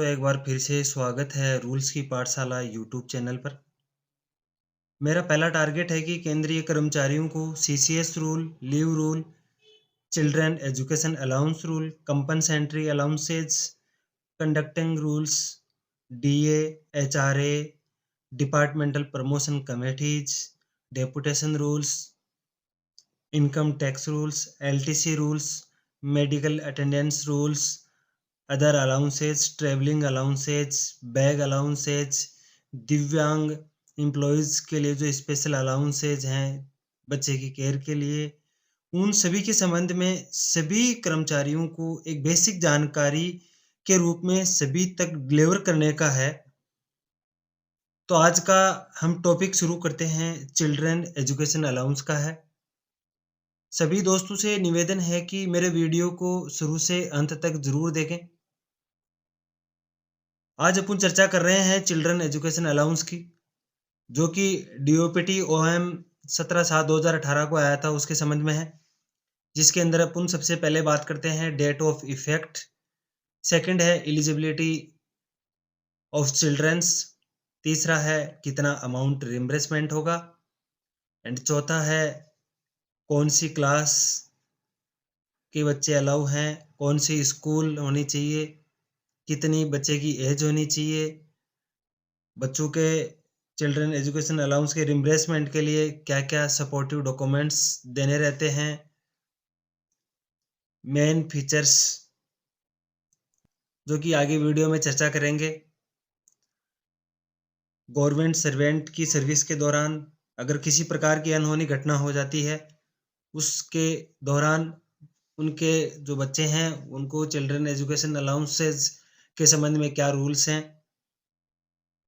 एक बार फिर से स्वागत है रूल्स की पाठशाला यूट्यूब चैनल पर। मेरा पहला टारगेट है कि केंद्रीय कर्मचारियों को CCS rule, leave rule, children education allowance rule, compensatory allowances, conducting rules, DA, HRA, departmental promotion committees, deputation rules, income tax rules, LTC rules, medical attendance rules, other allowances, travelling allowances, bag allowances, दिव्यांग employees के लिए जो special allowances हैं बच्चे की care के लिए, उन सभी के संबंध में सभी कर्मचारियों को एक बेसिक जानकारी के रूप में सभी तक डिलीवर करने का है। तो आज का हम टॉपिक शुरू करते हैं चिल्ड्रन एजुकेशन अलाउंस का है। सभी दोस्तों से निवेदन है कि मेरे वीडियो को शुरू से अंत तक ज़रूर देखें। आज अपन चर्चा कर रहे हैं चिल्ड्रन एजुकेशन अलाउंस की, जो कि डीओपीटी ओएम 17/7/2018 को आया था, उसके संबंध में है, जिसके अंदर अपन सबसे पहले बात करते हैं डेट ऑफ इफेक्ट, सेकंड है एलिजिबिलिटी ऑफ चिल्ड्रंस, तीसरा है कितना अमाउंट रिम्बर्समेंट होगा, एंड चौथा है कौन सी क्लास के बच्चे अलाउ हैं, कौन सी स्कूल होनी चाहिए, कितनी बच्चे की एज होनी चाहिए, बच्चों के चिल्ड्रन एजुकेशन अलाउंस के रिम्बर्समेंट के लिए क्या-क्या सपोर्टिव डॉक्यूमेंट्स देने रहते हैं, मेन फीचर्स जो कि आगे वीडियो में चर्चा करेंगे। गवर्नमेंट सर्वेंट की सर्विस के दौरान अगर किसी प्रकार की अनहोनी घटना हो जाती है, उसके दौरान उनके जो बच्चे हैं उनको चिल्ड्रन एजुकेशन अलाउंसेस के संबंध में क्या रूल्स हैं,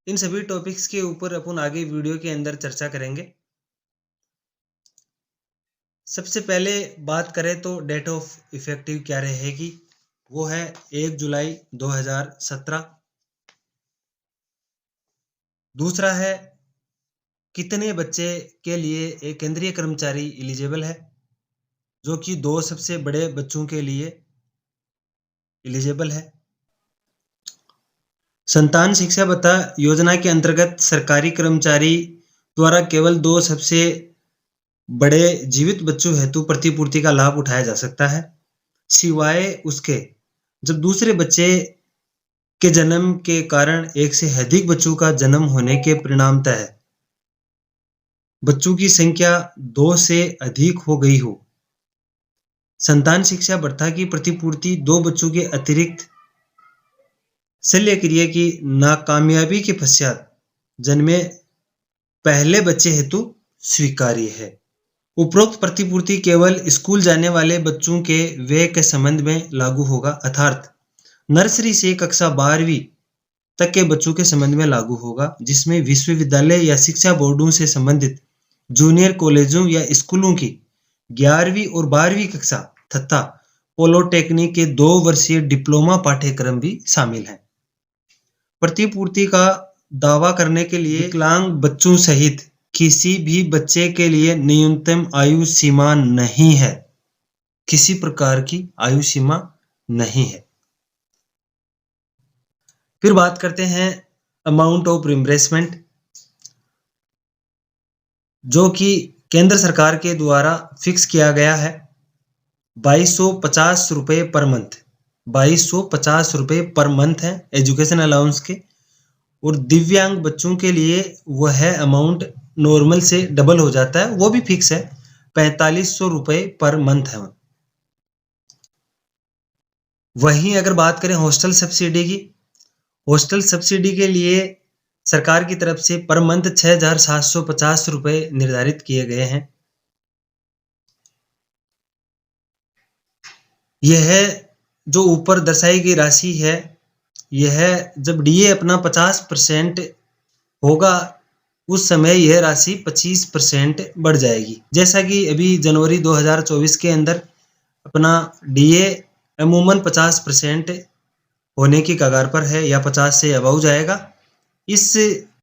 इन सभी टॉपिक्स के ऊपर अपन आगे वीडियो के अंदर चर्चा करेंगे। सबसे पहले बात करें तो डेट ऑफ इफेक्टिव क्या रहेगी, वो है 1 जुलाई 2017। दूसरा है कितने बच्चे के लिए एक केंद्रीय कर्मचारी एलिजिबल है, जो कि 2 सबसे बड़े बच्चों के लिए एलिजिबल है। संतान शिक्षा भत्ता योजना के अंतर्गत सरकारी कर्मचारी द्वारा केवल 2 सबसे बड़े जीवित बच्चों हेतु प्रतिपूर्ति का लाभ उठाया जा सकता है, सिवाय उसके जब दूसरे बच्चे के जन्म के कारण एक से अधिक बच्चों का जन्म होने के परिणामतः बच्चों की संख्या 2 से अधिक हो गई हो। संतान शिक्षा भत्ता की प्रतिपूर्ति 2 बच्चों के अतिरिक्त शल्य क्रिया की नाकामयाबी के पश्चात जन्मे पहले बच्चे हेतु स्वीकार्य है। उपरोक्त प्रतिपूर्ति केवल स्कूल जाने वाले बच्चों के व्यय के संबंध में लागू होगा, अर्थात नर्सरी से कक्षा 12वीं तक के बच्चों के संबंध में लागू होगा, जिसमें विश्वविद्यालय या शिक्षा बोर्डों से संबंधित जूनियर कॉलेजों या स्कूलों की 11वीं और 12वीं कक्षा तथा पॉलिटेक्निक के 2 वर्षीय डिप्लोमा पाठ्यक्रम भी शामिल हैं। प्रतिपूर्ति का दावा करने के लिए विकलांग बच्चों सहित किसी भी बच्चे के लिए न्यूनतम आयु सीमा नहीं है, किसी प्रकार की आयु सीमा नहीं है। फिर बात करते हैं अमाउंट ऑफ रिम्बर्समेंट, जो कि केंद्र सरकार के द्वारा फिक्स किया गया है 2250 रुपये पर मंथ। 2250 रुपये पर मंथ है एजुकेशन अलाउंस के, और दिव्यांग बच्चों के लिए वह अमाउंट नॉर्मल से डबल हो जाता है, वो भी फिक्स है 4500 रुपये पर मंथ है। वहीं अगर बात करें हॉस्टल सब्सिडी की, हॉस्टल सब्सिडी के लिए सरकार की तरफ से पर मंथ 6750 रुपये निर्धारित किए गए हैं। यह जो ऊपर दर्शाई गई राशि है, यह जब डीए अपना 50% होगा उस समय यह राशि 25% बढ़ जाएगी। जैसा कि अभी जनवरी 2024 के अंदर अपना डीए अमूमन 50% होने की कगार पर है या 50 से अबव जाएगा। इस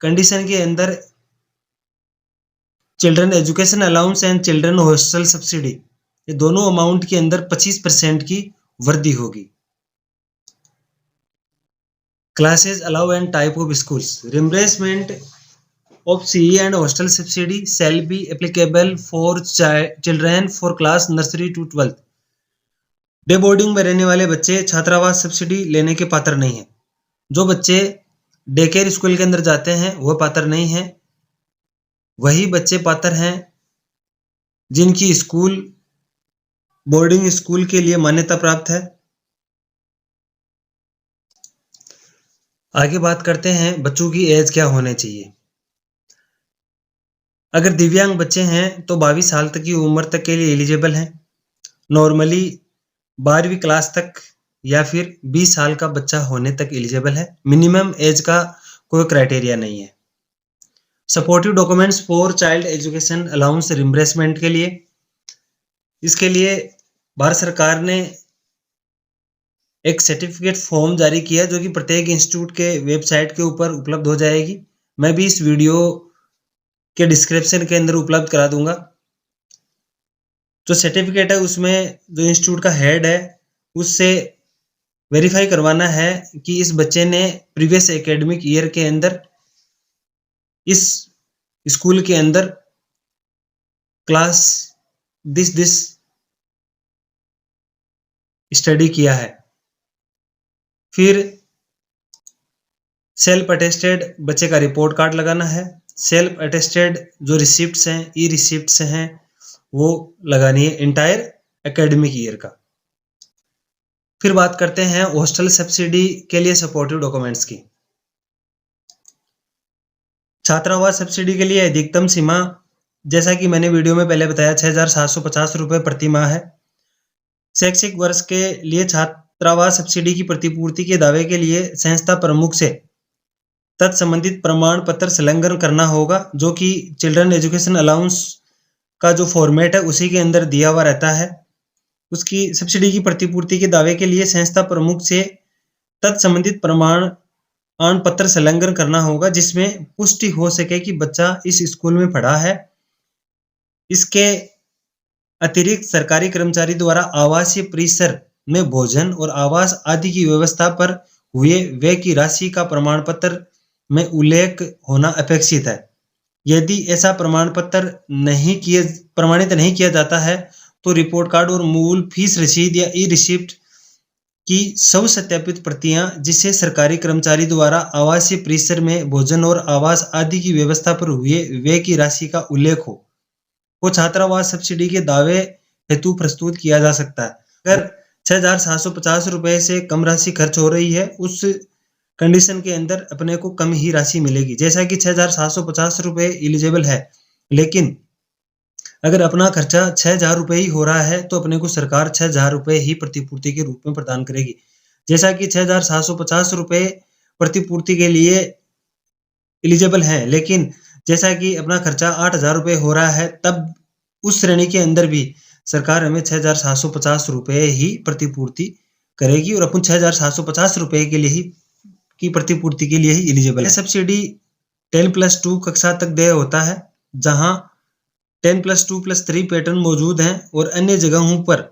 कंडीशन के अंदर children education allowance and children hostel subsidy, ये दोनों अमाउंट के अंदर 25% की वृद्धि होगी। Classes allow and type of schools. Reimbursement of CE and hostel subsidy shall be applicable for children for class nursery to 12th. Day boarding में रहने वाले बच्चे छात्रावास सब्सिडी लेने के पात्र नहीं है। जो बच्चे डे केयर स्कूल के अंदर जाते हैं वह पात्र नहीं है। वही बच्चे पात्र हैं जिनकी स्कूल बोर्डिंग स्कूल के लिए मान्यता प्राप्त है। आगे बात करते हैं बच्चों की एज क्या होनी चाहिए। अगर दिव्यांग बच्चे हैं तो 22 साल तक की उम्र तक के लिए एलिजिबल हैं। नॉर्मली 12वीं क्लास तक या फिर 20 साल का बच्चा होने तक एलिजिबल है। मिनिमम एज का कोई क्राइटेरिया नहीं है। Supportive documents for child education allowance reimbursement के लिए, इसके लिए भारत सरकार ने एक सर्टिफिकेट फॉर्म जारी किया जो कि प्रत्येक इंस्टीट्यूट के वेबसाइट के ऊपर उपलब्ध हो जाएगी। मैं भी इस वीडियो के डिस्क्रिप्शन के अंदर उपलब्ध करा दूंगा। जो सर्टिफिकेट है उसमें जो इंस्टीट्यूट का हेड है उससे वेरीफाई करवाना है कि इस बच्चे ने प्रीवियस एकेडमिक ईयर के अंदर इस स्कूल के अंदर क्लास दिस स्टडी किया है। फिर सेल्फ अटेस्टेड बच्चे का रिपोर्ट कार्ड लगाना है। सेल्फ अटेस्टेड जो रिसिप्ट्स हैं, ई रिसिप्ट्स हैं, वो लगानी है इंटायर एकेडमिक ईयर का। फिर बात करते हैं हॉस्टल सब्सिडी के लिए सपोर्टिव डॉक्यूमेंट्स की। छात्रावास सब्सिडी के लिए अधिकतम सीमा, जैसा कि मैंने वीडियो में पहले बताया, 6,750 रुपये प्रति माह है। शैक्षिक वर्ष के लिए छात्रावास सब्सिडी की प्रतिपूर्ति के दावे के लिए संस्था प्रमुख से तत्संबंधित प्रमाण पत्र संलग्न करना होगा, जो कि चिल्ड्रन एजुकेशन अलाउंस का जो फॉर्मेट है उसी के अंदर दिया हुआ रहता है। उसकी सब्सिडी की प्रतिपूर्ति के दावे के लिए संस्था प्रमुख से तत्संबंधित प्रमाण पत्र संलग्न करना होगा जिसमें पुष्टि हो सके कि बच्चा इस स्कूल में पढ़ा है। इसके अतिरिक्त सरकारी कर्मचारी द्वारा आवासीय परिसर में भोजन और आवास आदि की व्यवस्था पर हुए व्यय की राशि का प्रमाण पत्र में उल्लेख होना अपेक्षित है। यदि ऐसा प्रमाण पत्र प्रमाणित नहीं किया जाता है तो रिपोर्ट कार्ड और मूल फीस रसीद या ई रिसिप्ट की सब सत्यापित प्रतियां जिसे सरकारी कर्मचारी द्वारा आवासीय परिसर में भोजन और आवास आदि की व्यवस्था पर हुए व्यय की राशि का उल्लेख हो, वो छात्रावास सब्सिडी के दावे हेतु प्रस्तुत किया जा सकता है। अगर 6,750 रुपए से कम राशि खर्च हो रही है उस कंडीशन के अंदर अपने को कम ही राशि मिलेगी। जैसा कि 6,750 रुपए एलिजिबल है, लेकिन अगर अपना खर्चा 6,000 रुपये ही हो रहा है तो अपने को सरकार 6,000 रुपये ही प्रतिपूर्ति के रूप में प्रदान करेगी। जैसा कि 6,750 रुपये प्रतिपूर्ति के लिए एलिजिबल है, लेकिन जैसा कि अपना खर्चा 8,000 रुपये हो रहा है, तब उस श्रेणी के अंदर भी सरकार हमें 6,750 रुपये ही प्रतिपूर्ति करेगी और अपन 6,750 रुपये के लिए ही की प्रतिपूर्ति के लिए ही एलिजिबल है। सब्सिडी 10+2 कक्षा तक देय होता है, जहां 10+2+3 पैटर्न मौजूद हैं और अन्य जगहों पर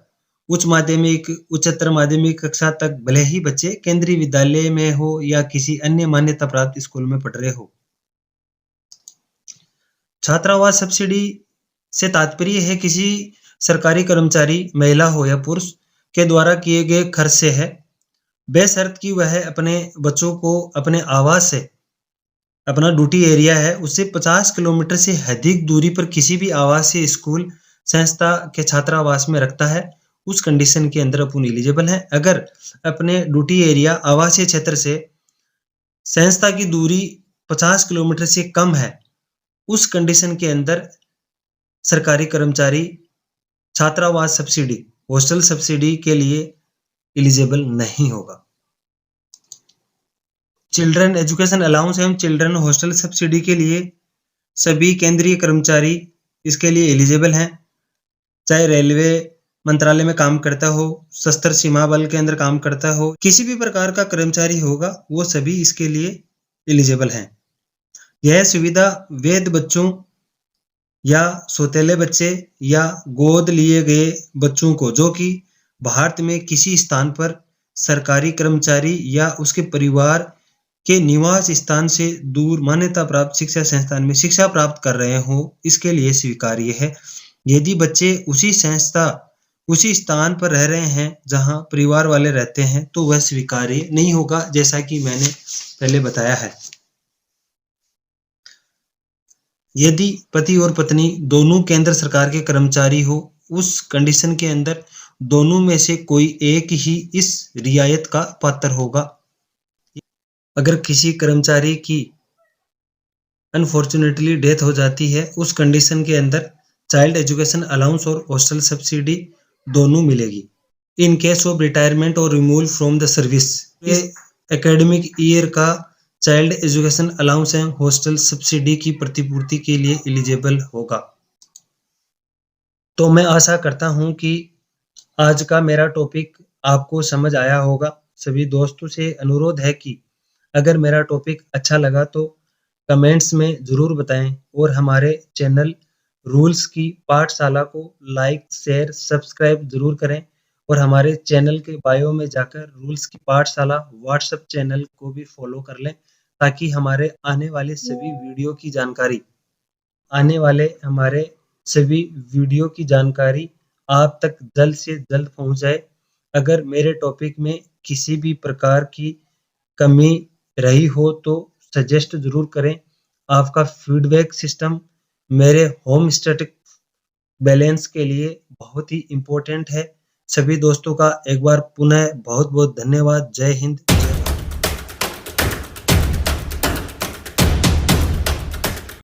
उच्च माध्यमिक, उच्चतर माध्यमिक कक्षा तक भले ही बच्चे केंद्रीय विद्यालय में हो या किसी अन्य मान्यता प्राप्त स्कूल में पढ़ रहे हो। छात्रावास सब्सिडी से तात्पर्य है किसी सरकारी कर्मचारी, महिला हो या पुरुष, के द्वारा किए गए खर्च से है, बेशर्त कि वह अपने बच्चों को अपने आवास से, अपना ड्यूटी एरिया है उससे 50 किलोमीटर से अधिक दूरी पर किसी भी आवासीय स्कूल संस्था के छात्रावास में रखता है, उस कंडीशन के अंदर अपन एलिजिबल है। अगर अपने ड्यूटी एरिया आवासीय क्षेत्र से संस्था की दूरी 50 किलोमीटर से कम है, उस कंडीशन के अंदर सरकारी कर्मचारी छात्रावास सब्सिडी, हॉस्टल सब्सिडी के लिए एलिजिबल नहीं होगा। चिल्ड्रन एजुकेशन अलाउंस एवं चिल्ड्रन हॉस्टल सब्सिडी के लिए सभी केंद्रीय कर्मचारी इसके लिए एलिजिबल हैं, चाहे रेलवे मंत्रालय में काम करता हो, सशस्त्र सीमा बल के अंदर काम करता हो, किसी भी प्रकार का कर्मचारी होगा वो सभी इसके लिए एलिजिबल हैं। यह सुविधा वैध बच्चों या सौतेले बच्चे या गोद लिए गए बच्चों को, जो कि भारत में किसी स्थान पर सरकारी कर्मचारी या उसके परिवार के निवास स्थान से दूर मान्यता प्राप्त शिक्षा संस्थान में शिक्षा प्राप्त कर रहे हों, इसके लिए स्वीकार्य है। यदि बच्चे उसी स्थान पर रह रहे हैं जहां परिवार वाले रहते हैं, तो वह स्वीकार्य नहीं होगा, जैसा कि मैंने पहले बताया है। यदि पति और पत्नी दोनों केंद्र सरकार के कर्मचारी हो, उस कंडीशन के अंदर दोनों में से कोई एक ही इस रियायत का पात्र होगा। अगर किसी कर्मचारी की अनफॉर्चुनेटली डेथ हो जाती है, उस कंडीशन के अंदर चाइल्ड एजुकेशन अलाउंस और हॉस्टल सब्सिडी दोनों मिलेगी। इन केस ऑफ रिटायरमेंट और removal from the service, academic year का child education allowance and hostel subsidy की प्रतिपूर्ति के लिए एलिजिबल होगा। तो मैं आशा करता हूं कि आज का मेरा टॉपिक आपको समझ आया होगा। सभी दोस्तों से अनुरोध है कि अगर मेरा टॉपिक अच्छा लगा तो कमेंट्स में ज़रूर बताएं और हमारे चैनल रूल्स की पाठशाला को लाइक, शेयर, सब्सक्राइब ज़रूर करें और हमारे चैनल के बायो में जाकर रूल्स की पाठशाला व्हाट्सएप चैनल को भी फॉलो कर लें, ताकि हमारे आने वाले वीडियो की जानकारी आप तक जल्द से जल्द पहुंच जाए। अगर मेरे टॉपिक में किसी भी प्रकार की कमी रही हो तो सजेस्ट ज़रूर करें। आपका फीडबैक सिस्टम मेरे होम स्टैटिक बैलेंस के लिए बहुत ही इम्पोर्टेंट है। सभी दोस्तों का एक बार पुनः बहुत बहुत धन्यवाद। जय हिंद।